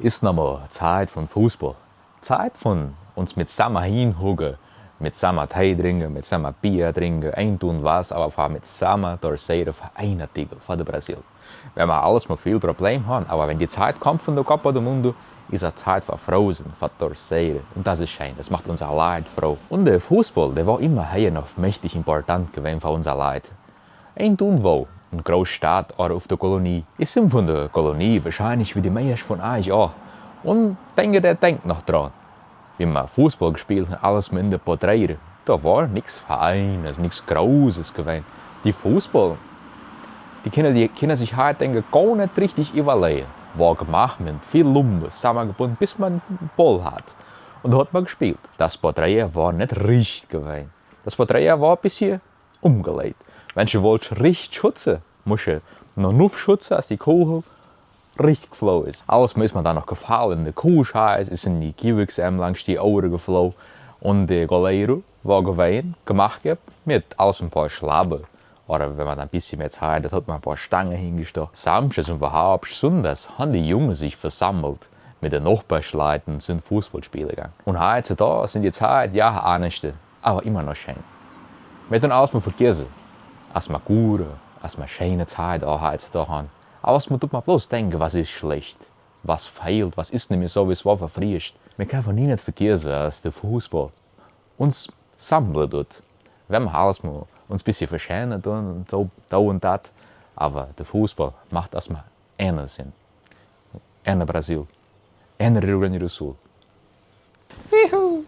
ist nochmal Zeit von Fußball. Zeit von uns mit zusammen hinhucken, mit zusammen Tee trinken, mit zusammen Bier trinken, ein tun was, aber vor mit zusammen torceren für einen Titel, für den Brasil. Wenn wir alles mit viel Probleme haben, aber wenn die Zeit kommt von der Copa do Mundo, ist es Zeit für Frozen, für torceren. Und das ist schön, das macht unser Leid froh. Und der Fußball, der war immer hier noch mächtig important gewesen für unser Leid. Ein tun wo, eine große Stadt oder auf der Kolonie, ist von der Kolonie wahrscheinlich wie die meisten von euch auch. Und der denkt noch dran. Wie wir Fußball gespielt haben, alles mit in der Porträte, da war nichts Feines, nichts Großes gewesen. Die Fußball, die können sich heute gar nicht richtig überlegen. War gemacht mit viel Lumpen zusammengebunden, bis man einen Ball hat. Und da hat man gespielt. Das Porträt war nicht richtig gewesen. Das Porträt war ein bisschen umgelegt. Wenn du richtig schützen musst du noch schützen, als die Kugel richtig geflogen ist. Alles ist mir dann noch gefallen. Der Kuhscheiß ist in die Kiewixam langs die Ohren geflogen. Und der Goleiro war gemacht mit alles ein paar Schlappen. Oder wenn man ein bisschen mehr Zeit hat, hat man ein paar Stangen hingestellt. Samstags und überhaupt Sonntags haben die Jungen sich versammelt. Mit den Nachbarschleuten sind Fußballspiele gegangen. Und heutzutage sind die Zeit ja ernster, aber immer noch schön. Wir tun alles mal vergessen. Als wir gute, als wir schöne Zeit auch heutzutage haben. Aber man tut bloß denken, was ist schlecht, was fehlt, was ist nicht mehr so, wie es war verfrischt. Wir können nie nicht vergessen, dass der Fußball uns sammeln tut. Wenn wir alles mal uns ein bisschen verschämen tun und da und das. Aber der Fußball macht, dass wir einer sind. Einer Brasil. Einer Rio Grande do Sul. Juhu!